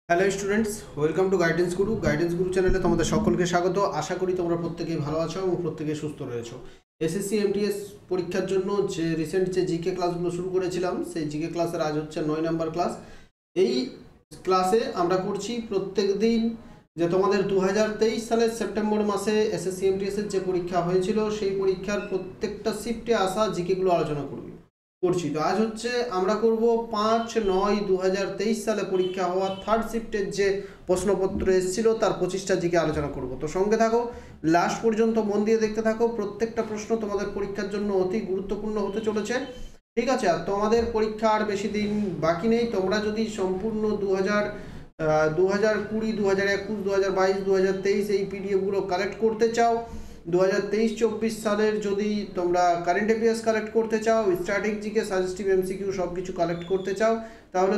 Hello students, welcome to guidance গুরু চ্যানেলে তোমাদের সকলকে স্বাগত। আশা করি তোমরা প্রত্যেকেই ভালো আছো এবং প্রত্যেকেই সুস্থ রয়েছো। এসএসসি এমটিএস পরীক্ষার জন্য যে রিসেন্ট যে জিকে ক্লাসগুলো শুরু করেছিলাম, সেই জিকে ক্লাসের আজ হচ্ছে 9 নম্বর ক্লাস। এই ক্লাসে আমরা করছি প্রত্যেক দিন যে তোমাদের 2023 সালের সেপ্টেম্বর মাসে এসএসসি এমটিএসের যে পরীক্ষা হয়েছিল সেই পরীক্ষার প্রত্যেকটা শিফটে আসা জিকেগুলো আলোচনা করছি। তো আজ হচ্ছে আমরা করব 5-9-2023 সালে পরীক্ষা হওয়া থার্ড শিফটের যে প্রশ্নপত্র এসেছিল তার 25টা জিকে আলোচনা করব। তো সঙ্গে থাকো, লাস্ট পর্যন্ত মন দিয়ে দেখতে থাকো। প্রত্যেকটা প্রশ্ন তোমাদের পরীক্ষার জন্য অতি গুরুত্বপূর্ণ হতে চলেছে, ঠিক আছে? আর তোমাদের পরীক্ষা আর বেশি দিন বাকি নেই। তোমরা যদি সম্পূর্ণ 2020, 2021, 2022, 2023 এই পিডিএফগুলো কালেক্ট করতে চাও, 2023-24 সালের যদি তোমরা কারেন্ট অ্যাফেয়ার্স কালেক্ট করতে চাও, স্ট্যাটিক জিকে, সাজেস্টিভ এমসিকিউ সব কিছু কালেক্ট করতে চাও, তাহলে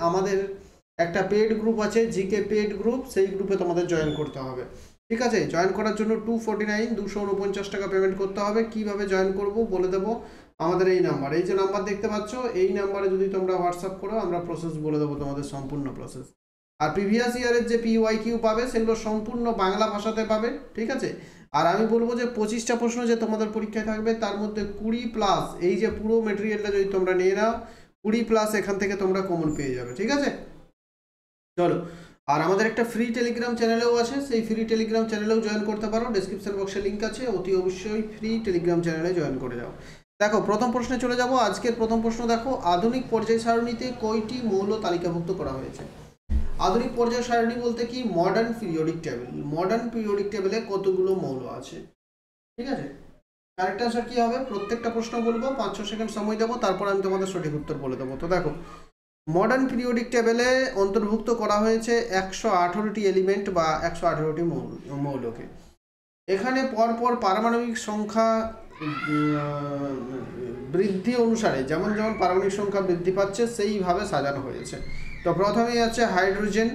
আমাদের একটা পেড গ্রুপ আছে, জিকে পেড গ্রুপ, সেই গ্রুপে তোমাদের জয়েন করতে হবে, ঠিক আছে? জয়েন করার জন্য 249 টাকা পেমেন্ট করতে হবে। কিভাবে জয়েন করব বলে দেবো। আমাদের এই নাম্বার, এই যে নাম্বার দেখতে পাচ্ছ, এই নাম্বারে যদি তোমরা হোয়াটসঅ্যাপ করো, আমরা প্রসেস বলে দেবো, তোমাদের সম্পূর্ণ প্রসেস। আর প্রিভিয়াস ইয়ারের যে পিওয়াইকিউ পাবে সেগুলো সম্পূর্ণ বাংলা ভাষাতে পাবে, ঠিক আছে? আর আমি বলবো যে 25টা প্রশ্ন যে তোমাদের পরীক্ষায় থাকবে তার মধ্যে 20+ এই যে পুরো মেটেরিয়ালটা যদি তোমরা নিয়ে নাও, 20+ এখান থেকে তোমরা কমন পেয়ে যাবে, ঠিক আছে? চলো, আর আমাদের একটা ফ্রি টেলিগ্রাম চ্যানেলেও আছে, সেই ফ্রি টেলিগ্রাম চ্যানেলেও জয়েন করতে পারো। ডেসক্রিপশন বক্সে লিঙ্ক আছে, অতি অবশ্যই ফ্রি টেলিগ্রাম চ্যানেলে জয়েন করে যাও। দেখো, প্রথম প্রশ্নে চলে যাব। আজকের প্রথম প্রশ্ন দেখো, আধুনিক পর্যায় সারণীতে কয়টি মৌল তালিকাভুক্ত করা হয়েছে? আধুনিক পর্যায় সারণী বলতে কি? Modern periodic table. Modern periodic টেবিলে কতগুলো মৌল আছে, ঠিক আছে? কারেক্ট আনসার কি হবে? প্রত্যেকটা প্রশ্ন বলবো, 5-6 সেকেন্ড সময় দেবো, তারপর আমি তোমাদের সঠিক উত্তর বলে দেবো। তো দেখো, মডার্ন পিরিয়ডিক টেবিলে অন্তর্ভুক্ত করা হয়েছে 118টি এলিমেন্ট বা 118টি মৌলকে। এখানে পরপর পারমাণবিক সংখ্যা বৃদ্ধি অনুসারে যেমন যেমন পারমাণবিক সংখ্যা বৃদ্ধি পাচ্ছে সেইভাবে সাজানো হয়েছে। তো প্রথমেই আছে হাইড্রোজেন,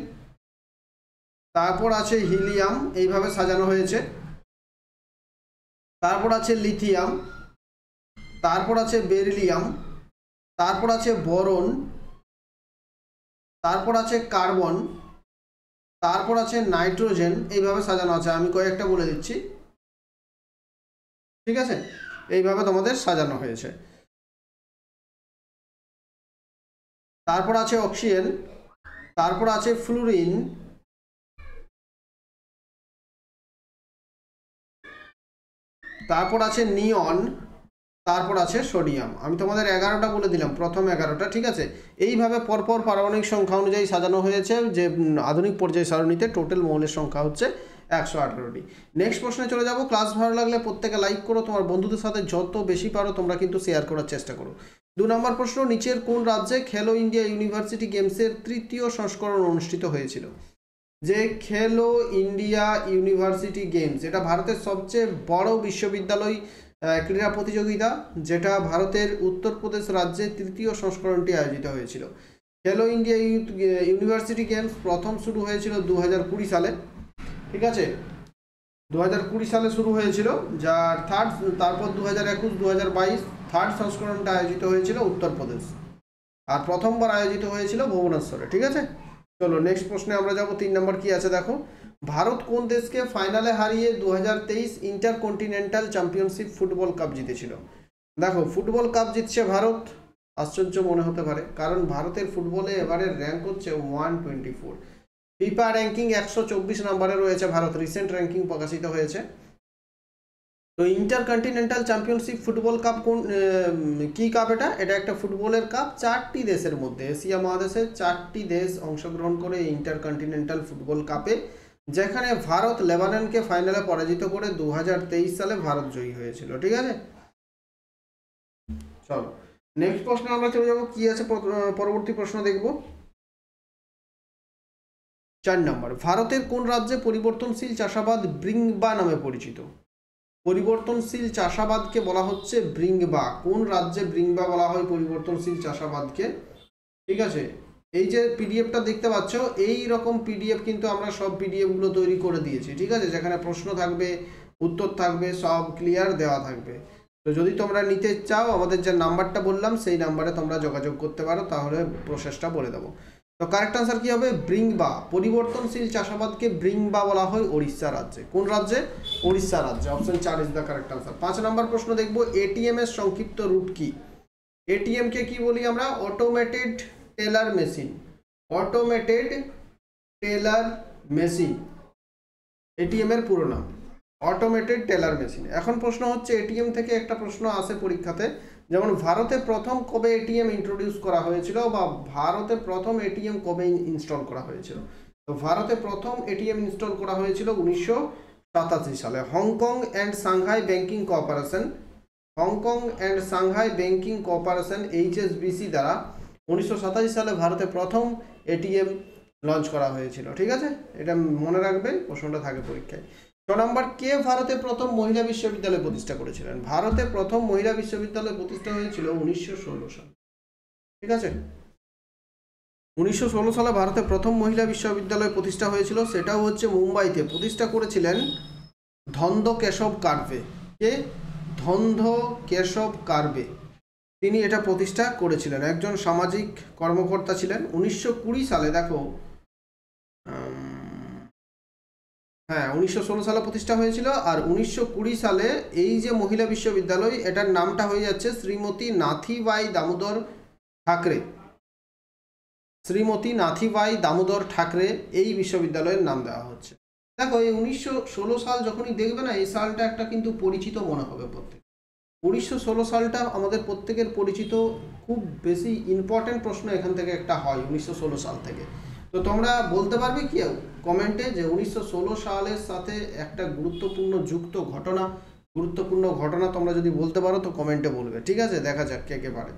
তারপর আছে হিলিয়াম, এইভাবে সাজানো হয়েছে। তারপর আছে লিথিয়াম, তারপর আছে বেরিলিয়াম, তারপর আছে বোরন, তারপর আছে কার্বন, তারপর আছে নাইট্রোজেন, এইভাবে সাজানো আছে। আমি কয়েকটা বলে দিচ্ছি, ঠিক আছে? এইভাবে তোমাদের সাজানো হয়েছে। তারপর আছে অক্সিজেন, তারপর আছে ফ্লুরিন, তারপর আছে নিয়ন, তারপর আছে সোডিয়াম। আমি তোমাদের 11টা বলে দিলাম, প্রথম 11টা, ঠিক আছে? এইভাবে পরপর পারমাণবিক সংখ্যা অনুযায়ী সাজানো হয়েছে যে আধুনিক পর্যায় সারণীতে টোটাল মৌলের সংখ্যা হচ্ছে 118টি। নেক্সট প্রশ্নে চলে যাব। ক্লাস ভালো লাগলে প্রত্যেকে লাইক করো, তোমার বন্ধুদের সাথে যত বেশি পারো তোমরা কিন্তু শেয়ার করার চেষ্টা করো। 2 নম্বর প্রশ্ন, নিচের কোন রাজ্যে খেলো ইন্ডিয়া ইউনিভার্সিটি গেমসের 3য় সংস্করণ অনুষ্ঠিত হয়েছিল? যে খেলো ইন্ডিয়া ইউনিভার্সিটি গেমস, এটা ভারতের সবচেয়ে বড় বিশ্ববিদ্যালয় ক্রীড়া প্রতিযোগিতা, যেটা ভারতের উত্তরপ্রদেশ রাজ্যে 3য় সংস্করণটি আয়োজিত হয়েছিল। খেলো ইন্ডিয়া ইউনিভার্সিটি গেমস প্রথম শুরু হয়েছিল 2020 সালে, ঠিক আছে? 2020 সালে শুরু হয়েছিল, যার তারপর 2021, 2022 থার্ড সংস্করণটা আয়োজিত হয়েছিল উত্তরপ্রদেশ, আর প্রথমবার আয়োজিত হয়েছিল ভুবনেশ্বরে, ঠিক আছে? চলো নেক্সট প্রশ্নে আমরা যাব। 3 নম্বর কি আছে দেখো, ভারত কোন দেশকে ফাইনালে হারিয়ে 2023 ইন্টারকন্টিনেন্টাল চ্যাম্পিয়নশিপ ফুটবল কাপ জিতেছিল? দেখো, ফুটবল কাপ জিতছে ভারত, আশ্চর্য মনে হতে পারে, কারণ ভারতের ফুটবলে এবারের র্যাঙ্ক হচ্ছে 124। ফিফা র্যাঙ্কিং 124 নম্বরে রয়েছে ভারত, রিসেন্ট র্যাঙ্কিং প্রকাশিত হয়েছে। তো ইন্টারকন্টিনেন্টাল চ্যাম্পিয়নশিপ ফুটবল কাপ কোন কি কাপ? এটা একটা ফুটবলের কাপ। 4টি দেশের মধ্যে, এশিয়া মহাদেশের 4টি দেশ অংশগ্রহণ করে ইন্টারকন্টিনেন্টাল ফুটবল কাপে, যেখানে ভারত লেবাননকে ফাইনালে পরাজিত করে 2023 সালে ভারত জয়ী হয়েছিল, ঠিক আছে? চলো নেক্সট প্রশ্নে আমরা চলে যাব। কি আছে পরবর্তী প্রশ্ন দেখব। 4 নম্বর, ভারতের কোন রাজ্যে পরিবর্তনশীল চাষাবাদ ব্রিংবা নামে পরিচিত? পরিবর্তনশীল চাষাবাদকে বলা হচ্ছে ব্রিংবা। কোন রাজ্যে ব্রিংবা বলা হয় পরিবর্তনশীল চাষাবাদকে? ঠিক আছে, এই যে পিডিএফটা দেখতে পাচ্ছ, এই রকম পিডিএফ কিন্তু আমরা সব পিডিএফগুলো তৈরি করে দিয়েছি, ঠিক আছে? যেখানে প্রশ্ন থাকবে, উত্তর থাকবে, সব ক্লিয়ার দেওয়া থাকবে। তো যদি তোমরা নিতে চাও, আমাদের যে নাম্বারটা বললাম সেই নাম্বারে তোমরা যোগাযোগ করতে পারো, তাহলে প্রসেসটা বলে দেবো। তো কারেক্ট আনসার কি হবে? ব্রিংবা। পরিবর্তনশীল চাষাবাদকে ব্রিংবা বলা হয় ওড়িশা রাজ্যে। কোন রাজ্যে? ওড়িশা রাজ্যে। Option 4 is the correct answer. 5 নম্বর প্রশ্ন দেখব, এটিএম এর সংক্ষিপ্ত রূপ কি? এটিএম কে কি বলি আমরা? Automated teller machine. Automated teller machine ATM এর পুরো নাম, অটোমেটেড টেলার মেশিন। এখন প্রশ্ন হচ্ছে, এটিএম থেকে একটা প্রশ্ন আসে পরীক্ষাতে, যেমন ভারতে প্রথম কবে এটিএম ইন্ট্রোডিউস করা হয়েছিল, বা ভারতে প্রথম এটিএম কবে ইনস্টল করা হয়েছিল? তো ভারতে প্রথম এটিএম ইনস্টল করা হয়েছিল 1987 সালে। Hong Kong and Shanghai banking cooperation, Hong Kong and Shanghai banking cooperation HSBC দ্বারা 1987 সালে ভারতে প্রথম এটিএম লঞ্চ করা হয়েছিল। ঠিক আছে, এটা মনে রাখবেন, প্রশ্নটা থাকে পরীক্ষায়। 6 নম্বর, কে ভারতে প্রথম মহিলা বিশ্ববিদ্যালয় প্রতিষ্ঠা করেছিলেন? ভারতে প্রথম মহিলা বিশ্ববিদ্যালয় প্রতিষ্ঠা হয়েছিল 1916 সালে। ঠিক আছে, 1916 সালে ভারতে প্রথম মহিলা বিশ্ববিদ্যালয় প্রতিষ্ঠা হয়েছিল, সেটাও হচ্ছে মুম্বাইতে। প্রতিষ্ঠা করেছিলেন ধন্ধ কেশব কার্ভে। কে? ধন্ধ কেশব কার্ভে, তিনি এটা প্রতিষ্ঠা করেছিলেন, একজন সামাজিক কর্মকর্তা ছিলেন। 1920 সালে, দেখো, হ্যাঁ 1916 সালে প্রতিষ্ঠা হয়েছিল। আর 1920 সালে এই যে মহিলা বিশ্ববিদ্যালয়, এটার নামটা হয়ে যাচ্ছে শ্রীমতী নাথিবাই দামোদর ঠাকরে। শ্রীমতী নাথিবাই দামোদর ঠাকরে এই বিশ্ববিদ্যালয়ের নাম দেওয়া হচ্ছে। দেখো, এই 1916 সাল যখনই দেখবে না, এই সালটা একটা কিন্তু পরিচিত মনে হবে প্রত্যেক। 1916 সালটা আমাদের প্রত্যেকের পরিচিত, খুব বেশি ইম্পর্টেন্ট প্রশ্ন এখান থেকে একটা হয় 1916 সাল থেকে। তো তোমরা বলতে পারবে কি কমেন্টে যে 1916 সালের সাথে একটা গুরুত্বপূর্ণ ঘটনা তোমরা যদি বলতে পারো তো কমেন্টে বলবে। ঠিক আছে, দেখা যাক কে কে পারে।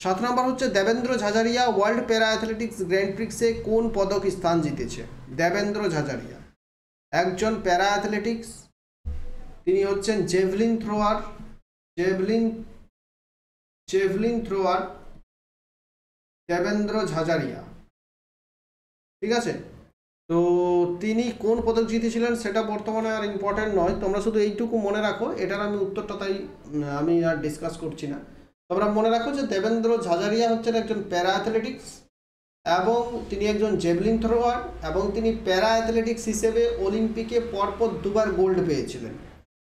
7 নম্বর হচ্ছে, Devendra Jhajharia world para athletics grand প্রিক্সে কোন পদক স্থান জিতেছে? দেবেন্দ্র ঝাঝারিয়া একজন প্যারা অ্যাথলেটিক্স, তিনি হচ্ছেন javelin thrower. Javelin thrower Devendra Jhajharia. ঠিক আছে, তো তিনি কোন পদক জিতেছিলেন সেটা বর্তমানে আর ইম্পর্টেন্ট নয়, তোমরা শুধু এইটুকু মনে রাখো, এটার আমি উত্তরটা তাই আমি আর ডিসকাস করছি না। তোমরা মনে রাখো যে দেবেন্দ্র ঝাঝারিয়া হচ্ছেন একজন প্যারা অ্যাথলেটিক্স, এবং তিনি একজন জেভলিন থ্রোয়ার, এবং তিনি প্যারা অ্যাথলেটিক্স হিসেবে অলিম্পিকে পরপর 2বার গোল্ড পেয়েছিলেন।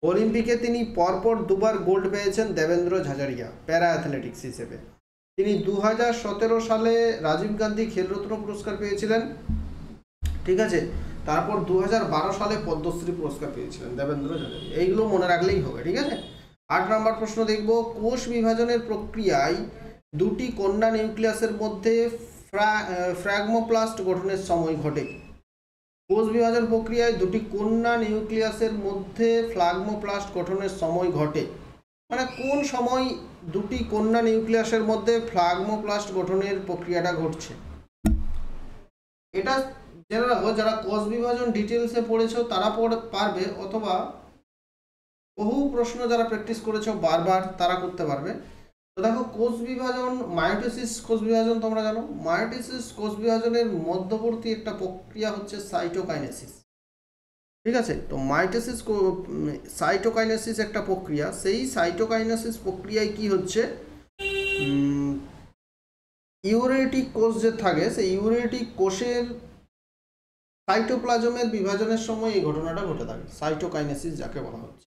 অলিম্পিকে তিনি পরপর 2বার গোল্ড পেয়েছেন দেবেন্দ্র ঝাঝারিয়া প্যারা অ্যাথলেটিক্স হিসেবে। তিনি 2017 সালে রাজীব গান্ধী খেলরত্ন পুরস্কার পেয়েছিলেন। ঠিক আছে, তারপর 2012 সালে পদ্মশ্রী পুরস্কার পেয়েছিলেন দেবেন্দ্র ঝাঝারিয়া। এইগুলো মনে রাখলেই হবে। ঠিক আছে, 8 নম্বর প্রশ্ন দেখব, কোষ বিভাজনের প্রক্রিয়ায় দুটি কন্যা নিউক্লিয়াসের মধ্যে ফ্র্যাগমোপ্লাস্ট গঠনের সময় ঘটে? কোষ বিভাজন প্রক্রিয়ায় দুটি কন্যা নিউক্লিয়াসের মধ্যে ফ্ল্যাগমোপ্লাস্ট গঠনের সময় ঘটে, মানে কোন সময় দুটি কন্যা নিউক্লিয়াসের মধ্যে ফ্ল্যাগমোপ্লাস্ট গঠনের প্রক্রিয়াটা ঘটছে? এটা জেনে রাখো, যারা কোষ বিভাজন ডিটেলসে পড়েছো তারা পারবে, অথবা বহু প্রশ্ন যারা প্র্যাকটিস করেছো বারবার তারা করতে পারবে। তো দেখো, কোষ বিভাজন, মায়োটোসিস কোষ বিভাজন তোমরা জানো। মায়োটোসিস কোষ বিভাজনের মধ্যবর্তী একটা প্রক্রিয়া হচ্ছে সাইটোকাইনেসিস। ঠিক আছে, তো মায়োটোসিস সাইটোকাইনেসিস একটা প্রক্রিয়া, সেই সাইটোকাইনেসিস প্রক্রিয়ায় কি হচ্ছে, ইউরেটিক কোষ যে থাকে, সেই ইউরেটিক কোষের সাইটোপ্লাজমের বিভাজনের সময় এই ঘটনাটা ঘটে থাকে, সাইটোকাইনেসিস যাকে বলা হচ্ছে।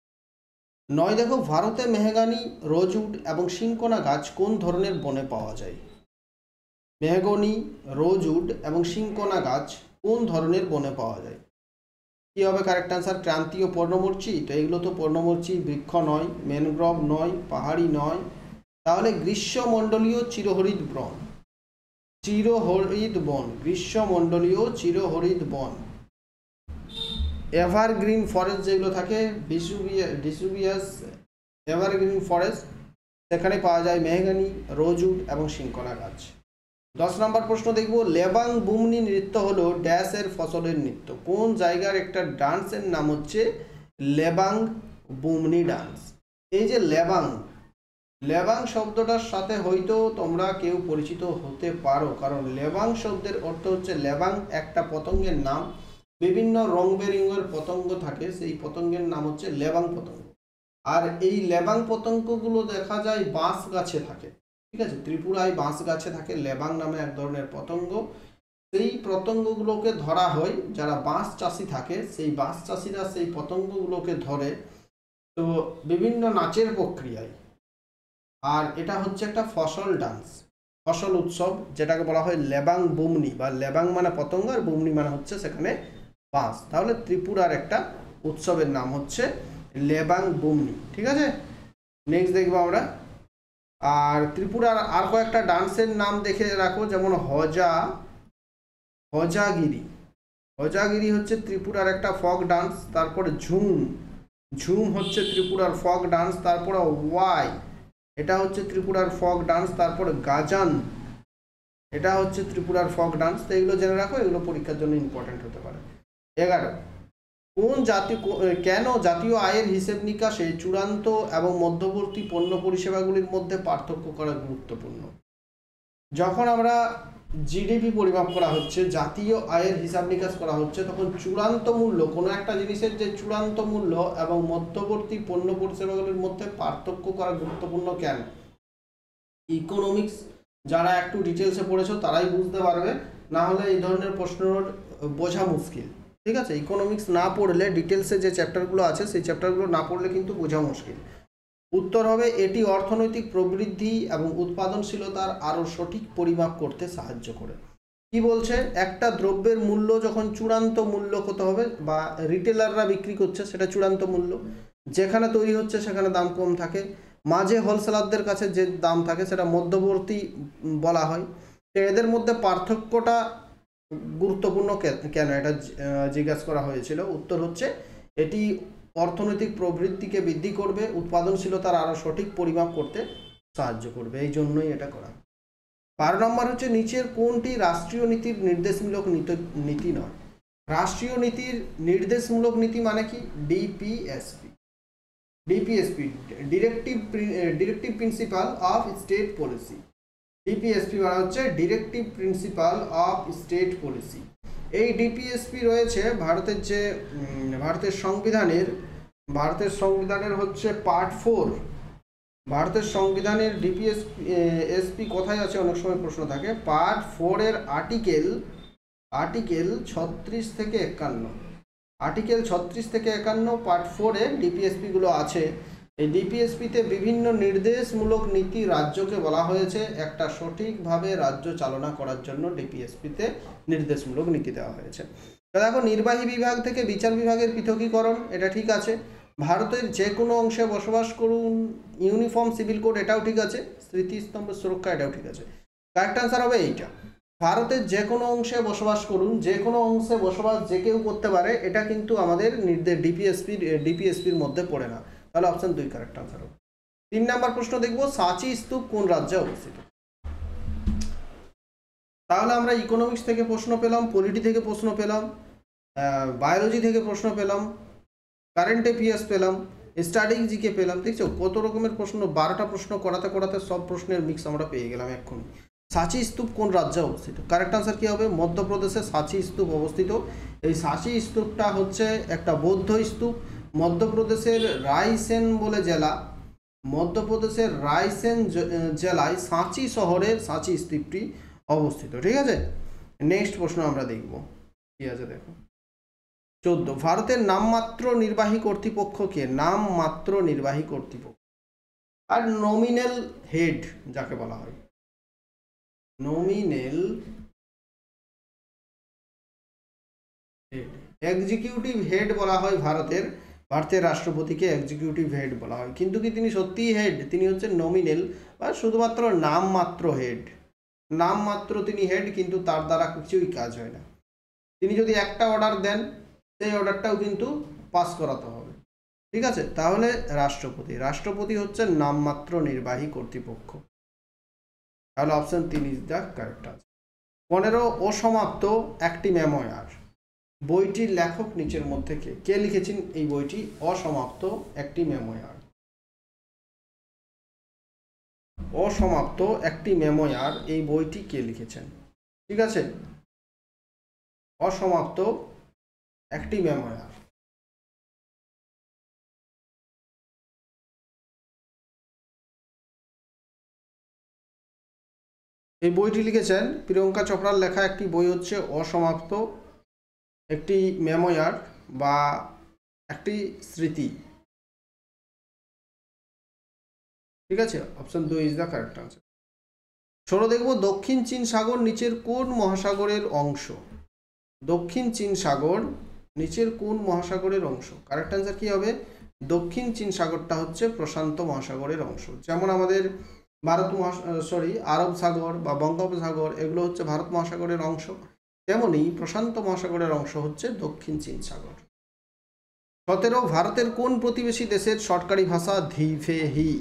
9 দেখো, ভারতে মেহগনি, রোজউড এবং সিনকোনা গাছ কোন ধরনের বনে পাওয়া যায়? মেহগনি, রোজউড এবং সিনকোনা গাছ কোন ধরনের বনে পাওয়া যায়? কি হবে কারেক্ট আনসার? ক্রান্তীয় পর্ণমোচী। তো এগুলো তো পর্ণমোচী বৃক্ষ নয়, ম্যানগ্রোভ নয়, পাহাড়ি নয়, তাহলে গ্রীষ্মমণ্ডলীয় চিরহরিৎ বন। চিরহরিৎ বন, গ্রীষ্মমণ্ডলীয় চিরহরিৎ বন। এভারগ্রিন ফরেস্ট যেগুলো থাকে, ডিসুবিয়াস এভারগ্রিন ফরেস্ট, সেখানে পাওয়া যায় মেহগনি, রোজউড এবং সিনকোনা গাছ। 10 নম্বর প্রশ্ন দেখব, লেবাং বুমনি নৃত্য হলো ড্যাশের ফসলের নৃত্য। কোন জায়গার একটা ডান্সের নাম হচ্ছে লেবাং বুমনি ডান্স। এই যে লেবাং, লেবাং শব্দটার সাথে হয়তো তোমরা কেউ পরিচিত হতে পারো, কারণ লেবাং শব্দের অর্থ হচ্ছে, লেবাং একটা পতঙ্গের নাম, বিভিন্ন রং বেরঙের পতঙ্গ থাকে, সেই পতঙ্গের নাম হচ্ছে লেবাং পতঙ্গ। আর এই লেবাং পতঙ্গগুলো দেখা যায় বাঁশ গাছে থাকে। ঠিক আছে, ত্রিপুরায় বাঁশ গাছে থাকে লেবাং নামে এক ধরনের পতঙ্গ। সেই পতঙ্গগুলোকে ধরা হয়, যারা বাঁশ চাষি থাকে সেই বাঁশ চাষিরা সেই পতঙ্গগুলোকে ধরে, তো বিভিন্ন নাচের প্রক্রিয়ায়। আর এটা হচ্ছে একটা ফসল ডান্স, ফসল উৎসব, যেটাকে বলা হয় লেবাং বুমনি, বা লেবাং মানে পতঙ্গ আর বুমনি মানে হচ্ছে সেখানে বাঁশ। তাহলে ত্রিপুরার একটা উৎসবের নাম হচ্ছে লেবাং বুমনি। ঠিক আছে, নেক্সট দেখবো আমরা। আর ত্রিপুরার আর কয়েকটা ডান্সের নাম দেখে রাখো, যেমন হজাগিরি। হজাগিরি হচ্ছে ত্রিপুরার একটা ফক ডান্স। তারপরে ঝুম হচ্ছে ত্রিপুরার ফক ডান্স। তারপরে ওয়াই, এটা হচ্ছে ত্রিপুরার ফক ডান্স। তারপরে গাজান, এটা হচ্ছে ত্রিপুরার ফক ডান্স। তো এগুলো জেনে রাখো, এগুলো পরীক্ষার জন্য ইম্পর্টেন্ট হতে পারে। 11, কেন জাতীয় আয়ের হিসেব নিকাশে চূড়ান্ত এবং মধ্যবর্তী পণ্য পরিষেবাগুলির মধ্যে পার্থক্য করা গুরুত্বপূর্ণ? যখন আমরা জিডিপি পরিমাপ করা হচ্ছে, জাতীয় আয়ের হিসাব নিকাশ করা হচ্ছে, তখন চূড়ান্ত মূল্য, কোনো একটা জিনিসের যে চূড়ান্ত মূল্য এবং মধ্যবর্তী পণ্য পরিষেবাগুলির মধ্যে পার্থক্য করা গুরুত্বপূর্ণ কেন? ইকোনমিক্স যারা একটু ডিটেলসে পড়েছো তারাই বুঝতে পারবে, না হলে এই ধরনের প্রশ্ন বোঝা মুশকিল। ঠিক আছে, ইকোনমিক্স না পড়লে, ডিটেলসে যে চ্যাপ্টারগুলো আছে সেই চ্যাপ্টারগুলো না পড়লে কিন্তু বোঝা মুশকিল। উত্তর হবে এটি অর্থনৈতিক প্রবৃদ্ধি এবং উৎপাদনশীলতার আরও সঠিক পরিমাপ করতে সাহায্য করে। কি বলছে, একটা দ্রব্যের মূল্য যখন চূড়ান্ত মূল্য কত হবে, বা রিটেলাররা বিক্রি করছে সেটা চূড়ান্ত মূল্য, যেখানে তৈরি হচ্ছে সেখানে দাম কম থাকে, মাঝে হোলসেলারদের কাছে যে দাম থাকে সেটা মধ্যবর্তী বলা হয়। তো এদের মধ্যে পার্থক্যটা গুরুত্বপূর্ণ কেন, এটা জিজ্ঞাসা করা হয়েছিল। উত্তর হচ্ছে এটি অর্থনৈতিক প্রবৃদ্ধিকে বৃদ্ধি করবে, উৎপাদনশীলতার আরও সঠিক পরিমাপ করতে সাহায্য করবে, এই জন্যই এটা করা। 12 নম্বর হচ্ছে নিচের কোনটি রাষ্ট্রীয় নীতির নির্দেশমূলক নীতি নয়? রাষ্ট্রীয় নীতির নির্দেশমূলক নীতি মানে কি? DPSP. Directive principal of state policy. DPSP মানে হচ্ছে directive principal of state policy. এই ডিপিএসপি রয়েছে ভারতের সংবিধানের হচ্ছে পার্ট 4। ভারতের সংবিধানের ডিপিএসপি কোথায় আছে, অনেক সময় প্রশ্ন থাকে। পার্ট 4 এর আর্টিকেল 36 থেকে 51। আর্টিকেল 36 থেকে 51 পার্ট 4 এ ডিপিএসপি গুলো আছে। এই ডিপিএসপিতে বিভিন্ন নির্দেশমূলক নীতি রাজ্যকে বলা হয়েছে একটা সঠিকভাবে রাজ্য চালনা করার জন্য ডিপিএসপিতে নির্দেশমূলক নীতি দেওয়া হয়েছে। তো দেখো, নির্বাহী বিভাগ থেকে বিচার বিভাগের পৃথকীকরণ, এটা ঠিক আছে। ভারতের যে কোনো অংশে বসবাস করুন, ইউনিফর্ম সিভিল কোড, এটাও ঠিক আছে। স্মৃতিস্তম্ভের সুরক্ষা, এটাও ঠিক আছে। কারেক্ট আনসার হবে এইটা। ভারতের যে কোনো অংশে বসবাস করুন, যে কোনো অংশে বসবাস যে কেউ করতে পারে, এটা কিন্তু আমাদের ডিপিএসপির মধ্যে পড়ে না। তাহলে অপশন 2 কারেক্ট আনসার হবে। 3 নম্বর প্রশ্ন দেখবো, সাঁচি স্তূপ কোন রাজ্যে অবস্থিত? তাহলে আমরা ইকোনমিক্স থেকে প্রশ্ন পেলাম, পলিটি থেকে প্রশ্ন পেলাম, বায়োলজি থেকে প্রশ্ন পেলাম, কারেন্ট অ্যাফেয়ার্স পেলাম, স্ট্যাটিক জিকে পেলাম। দেখছো কত রকমের প্রশ্ন, 12টা প্রশ্ন করাতে করাতে সব প্রশ্নের মিক্স আমরা পেয়ে গেলাম এখন। সাঁচি স্তূপ কোন রাজ্যে অবস্থিত? কারেক্ট আনসার কী হবে? মধ্যপ্রদেশে সাঁচি স্তূপ অবস্থিত। এই সাঁচি স্তূপটা হচ্ছে একটা বৌদ্ধ স্তূপ। মধ্যপ্রদেশের রায়সেন জেলায় সাঁচি শহরে সাঁচি স্তূপটি অবস্থিত। ঠিক আছে, নেক্সট প্রশ্ন আমরা দেখব কি আছে, দেখো 14। ভারতের নামমাত্র নির্বাহী কর্তৃপক্ষ কে? নামমাত্র নির্বাহী কর্তৃপক্ষ, আর নমিনাল হেড যাকে বলা হয়, নমিনাল হেড। এক্সিকিউটিভ হেড বলা হয় ভারতের রাষ্ট্রপতিকে এক্সিকিউটিভ হেড বলা হয়, কিন্তু কি তিনি সত্যিই হেড? তিনি হচ্ছে নমিনাল, বা শুধুমাত্র নামমাত্র হেড। নামমাত্র তিনি হেড, কিন্তু তার দ্বারা কিছুই কাজ হয় না। তিনি যদি একটা অর্ডার দেন, সেই অর্ডারটাও কিন্তু পাস করাতে হবে। ঠিক আছে, তাহলে রাষ্ট্রপতি হচ্ছে নামমাত্র নির্বাহী কর্তৃপক্ষ। তাহলে option 3 is the correct answer. 15 অসমাপ্ত একটি মেমোয়ার। বইটির লেখক নিচের মধ্যে কে লিখেছেন এই বইটি? অসমাপ্ত একটি মেমোয়ার। অসমাপ্ত একটি মেমোয়ার, এই বইটি কে লিখেছেন? ঠিক আছে, অসমাপ্ত একটি মেমোয়ার। এই বইটি লিখেছেন প্রিয়ঙ্কা চোপড়ার লেখা একটি বই হচ্ছে অসমাপ্ত, একটি মেমোয়ার বা একটি স্মৃতি। ঠিক আছে, option 2 is the correct answer. ষোলো দেখব দক্ষিণ চীন সাগর নিচের কোন মহাসাগরের অংশ? দক্ষিণ চীন সাগর নিচের কোন মহাসাগরের অংশ? কারেক্ট আনসার কি হবে? দক্ষিণ চীন সাগরটা হচ্ছে প্রশান্ত মহাসাগরের অংশ। যেমন আমাদের আরব সাগর বা বঙ্গোপসাগর এগুলো হচ্ছে ভারত মহাসাগরের অংশ, তেমনি প্রশান্ত মহাসাগরের অংশ হচ্ছে দক্ষিণ চীন সাগর। 17 ভারতের কোন প্রতিবেশী দেশের সরকারি ভাষা ধীভেহি?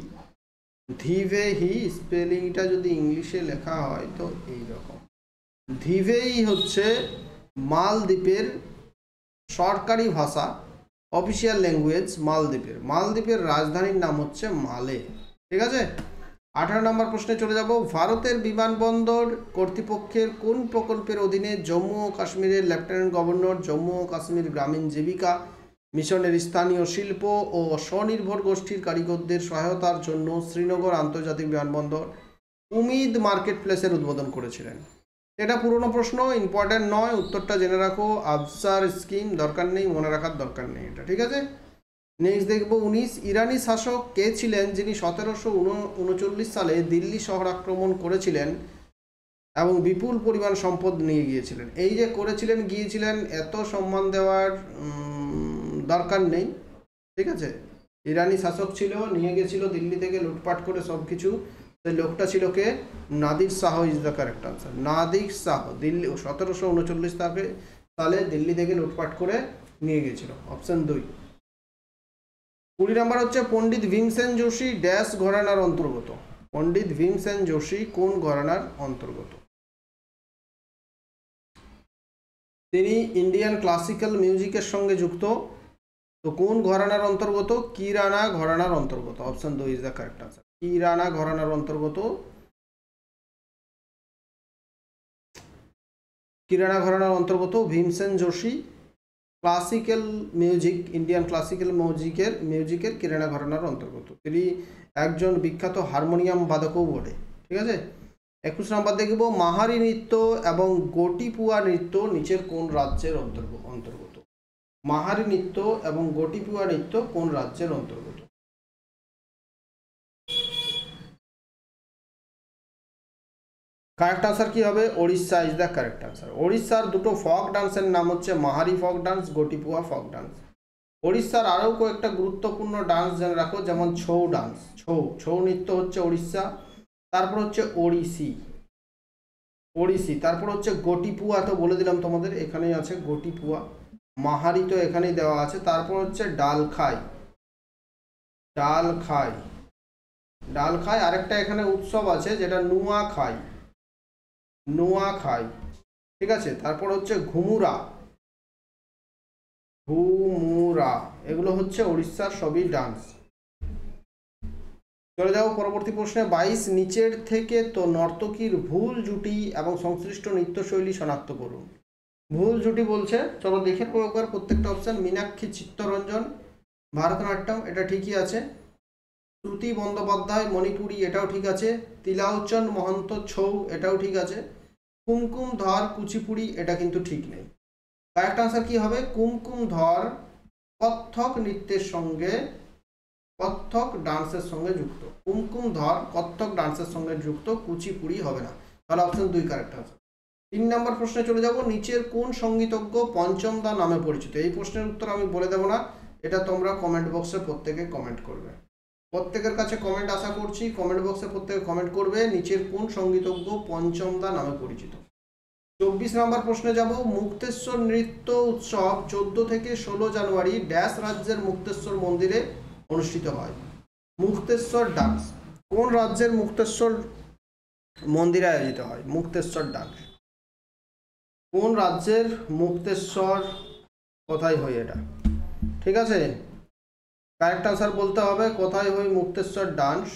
ধীভেহি স্পেলিংটা যদি ইংলিশে লেখা হয় তো এইরকম। ধীভেহি হচ্ছে মালদ্বীপের সরকারি ভাষা, অফিসিয়াল ল্যাঙ্গুয়েজ মালদ্বীপের। মালদ্বীপের রাজধানীর নাম হচ্ছে মালে। ঠিক আছে, 18 নম্বর প্রশ্নে চলে যাব। ভারতের বিমানবন্দর কর্তৃপক্ষের কোন প্রকল্পের অধীনে জম্মু ও কাশ্মীরের লেফটেন্যান্ট গভর্নর জম্মু ও কাশ্মীর গ্রামীণ জীবিকা মিশনের স্থানীয় শিল্প ও স্বনির্ভর গোষ্ঠীর কারিগরদের সহায়তার জন্য শ্রীনগর আন্তর্জাতিক বিমানবন্দর উমিদ মার্কেট প্লেসের উদ্বোধন করেছিলেন? এটা পুরনো প্রশ্ন, ইম্পর্ট্যান্ট নয়, উত্তরটা জেনে রাখো। আফসার স্কিম দরকার নেই, মনে রাখার দরকার নেই এটা। ঠিক আছে, নেক্সট দেখব 19 ইরানি শাসক কে ছিলেন যিনি 1739 সালে দিল্লি শহর আক্রমণ করেছিলেন এবং বিপুল পরিমাণ সম্পদ নিয়ে গিয়েছিলেন? এই যে করেছিলেন গিয়েছিলেন এত সম্মান দেওয়ার দরকার নেই। ঠিক আছে, ইরানি শাসক ছিল, নিয়ে গেছিল দিল্লি থেকে লুটপাট করে সব কিছু। সেই লোকটা ছিল কে? Nadir Shah is the correct answer. Nadir Shah Delhi 1739 সালে দিল্লি থেকে লুটপাট করে নিয়ে গিয়েছিল। অপশন 2। 20 নম্বর হচ্ছে পণ্ডিত ভীমসেন যোশী ড্যাশ ঘরানার অন্তর্গত? পণ্ডিত ভীমসেন যোশী কোন ঘরানার অন্তর্গত? তিনি ইন্ডিয়ান ক্লাসিক্যাল মিউজিকের সঙ্গে যুক্ত, তো কোন ঘরানার অন্তর্গত? কিরানা ঘরানার অন্তর্গত। Option 2 is the correct answer. Kirana ঘরানার অন্তর্গত। কিরানা ঘরানার অন্তর্গত Bhimsen Joshi classical music, Indian classical মিউজিকের কিরানা ঘরানার অন্তর্গত। তিনি একজন বিখ্যাত হারমোনিয়াম বাদকও বটে। ঠিক আছে, 21 নম্বর দেখব মাহারি নৃত্য এবং গোটিপুয়া নৃত্য নিচের কোন রাজ্যের অন্তর্গত? মাহারি নৃত্য এবং গোটিপুয়া নৃত্য কোন রাজ্যের অন্তর্গত? কারেক্ট আনসার কি হবে? Odisha is the correct answer. ওড়িশার দুটো ফক ডান্সের নাম হচ্ছে মাহারি ফক ডান্স, গোটিপুয়া ফক ডান্স। ওড়িশার আরও কয়েকটা গুরুত্বপূর্ণ ডান্স জেনে রাখো, যেমন ছৌ ডান্স, ছৌ নৃত্য হচ্ছে ওড়িশা। তারপর হচ্ছে ওড়িশি, তারপর হচ্ছে গোটিপুয়া, তো বলে দিলাম তোমাদের, এখানেই আছে গোটিপুয়া। মাহারি তো এখানেই দেওয়া আছে। তারপর হচ্ছে ডালখাই। আরেকটা এখানে উৎসব আছে যেটা নুয়াখাই। ঠিক আছে, তারপর হচ্ছে ঘুমুরা, এগুলো হচ্ছে উড়িষ্যার সবই ডান্স। চলে যাও পরবর্তী প্রশ্নে। 22 নিচের থেকে তো নর্তকীর ভুল জুটি এবং সংশ্লিষ্ট নৃত্যশৈলী শনাক্ত করুন। ভুল জুটি বলছে, চলো দেখে নেবো একবার প্রত্যেকটা অপশন। মীনাক্ষী চিত্তরঞ্জন ভারতনাট্যম, এটা ঠিকই আছে। শ্রুতি বন্দ্যোপাধ্যায় মণিপুরী, এটাও ঠিক আছে। তিলাউচন মহন্ত ছৌ, এটাও ঠিক আছে। কুমকুম ধর কুচিপুড়ি, এটা কিন্তু ঠিক নেই। কারেক্ট আনসার কি হবে? কুমকুম ধর কত্থক নৃত্যের সঙ্গে, কত্থক ডান্সের সঙ্গে যুক্ত। কুমকুম ধর কত্থক ডান্সের সঙ্গে যুক্ত, কুচিপুড়ি হবে না। তাহলে অপশন 2 কারেক্ট আনসার। 3 নম্বর প্রশ্নে চলে যাব। নিচের কোন সঙ্গীতজ্ঞ পঞ্চম দা নামে পরিচিত? এই প্রশ্নের উত্তর আমি বলে দেবো না, এটা তোমরা কমেন্ট বক্সে প্রত্যেকে কমেন্ট করবে। প্রত্যেকের কাছে কমেন্ট আশা করছি, কমেন্ট বক্সে প্রত্যেকে কমেন্ট করবে নিচের কোন সঙ্গীতজ্ঞ পঞ্চম দা নামে পরিচিত। 24 নম্বর প্রশ্নে যাব। মুক্তেশ্বর নৃত্য উৎসব 14 থেকে 16 জানুয়ারি ড্যাশ রাজ্যের মুক্তেশ্বর মন্দিরে অনুষ্ঠিত হয়? মুক্তেশ্বর ডান্স কোন রাজ্যের মুক্তেশ্বর মন্দিরে আয়োজিত হয়? মুক্তেশ্বর ডান্স কোন রাজ্যের? মুক্তেশ্বর কোথায় হয় এটা? ঠিক আছে, কারেক্ট আনসার বলতে হবে কোথায় হয় মুক্তেশ্বর ডান্স।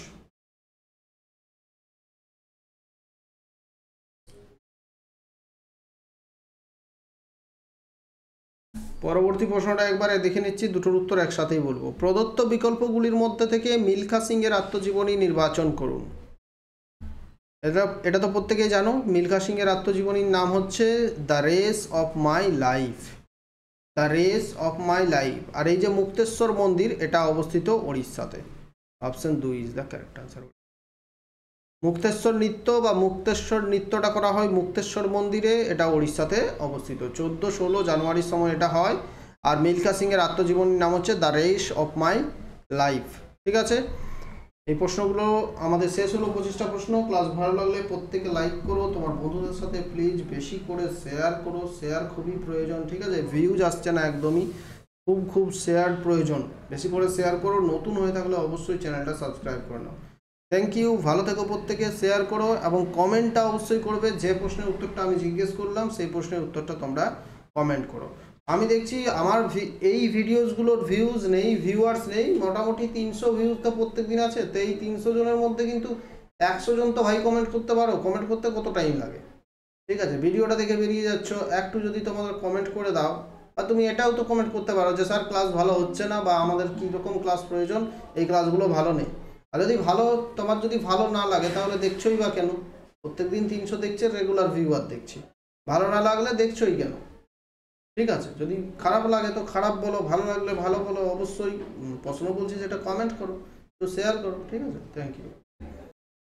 পরবর্তী প্রশ্নটা একবারে দেখে নিচ্ছি, দুটোর উত্তর একসাথেই বলবো। প্রদত্ত বিকল্পগুলির মধ্যে থেকে মিলখা সিং এর আত্মজীবনী নির্বাচন করুন। এটা তো প্রত্যেকেই জানো। মিলখা সিংয়ের আত্মজীবনীর নাম হচ্ছে the race of my life, the race of my life. আর এই যে মুক্তেশ্বর মন্দির, এটা অবস্থিত উড়িষ্যাতে। Option 2 is the correct answer. Mukteshwar নৃত্য বা মুক্তেশ্বর নৃত্যটা করা হয় মুক্তেশ্বর মন্দিরে, এটা উড়িষ্যাতে অবস্থিত। 14-16 জানুয়ারির সময় এটা হয়। আর মিলখা সিংয়ের আত্মজীবনীর নাম হচ্ছে the race of my life. ঠিক আছে, এই প্রশ্নগুলো আমাদের শেষ হলো 25টা প্রশ্ন। ক্লাস ভালো লাগলে প্রত্যেকে লাইক করো, তোমার বন্ধুদের সাথে প্লিজ বেশি করে শেয়ার করো। শেয়ার খুবই প্রয়োজন, ঠিক আছে? ভিউজ আসছে না একদমই, খুব শেয়ার প্রয়োজন। বেশি করে শেয়ার করো। নতুন হয়ে থাকলে অবশ্যই চ্যানেলটা সাবস্ক্রাইব করে নাও। থ্যাংক ইউ, ভালো থেকো প্রত্যেকে। শেয়ার করো এবং কমেন্টটা অবশ্যই করবে। যে প্রশ্নের উত্তরটা আমি জিজ্ঞেস করলাম সেই প্রশ্নের উত্তরটা তোমরা কমেন্ট করো। আমি দেখছি আমার এই ভিডিওসগুলোর ভিউজ নেই, ভিউয়ার্স নেই, মোটামুটি 300 ভিউজ তো প্রত্যেক দিন আছে। তো এই 300 জনের মধ্যে কিন্তু 100 জন তো ভাই কমেন্ট করতে পারো। কমেন্ট করতে কত টাইম লাগে? ঠিক আছে, ভিডিওটা দেখে বেরিয়ে যাচ্ছ, একটু যদি তোমাদের কমেন্ট করে দাও। আর তুমি এটাও তো কমেন্ট করতে পারো যে স্যার ক্লাস ভালো হচ্ছে না, বা আমাদের কীরকম ক্লাস প্রয়োজন, এই ক্লাসগুলো ভালো নেই। আর যদি তোমার যদি ভালো না লাগে তাহলে দেখছোই বা কেন? প্রত্যেক দিন 300 দেখছে, রেগুলার ভিউয়ার দেখছি, ভালো না লাগলে দেখছোই কেন? ঠিক আছে, যদি খারাপ লাগে তো খারাপ বলো, ভালো লাগলে ভালো বলো। অবশ্যই প্রশ্ন বলছি যেটা কমেন্ট করো, তো শেয়ার করো। ঠিক আছে, থ্যাংক ইউ।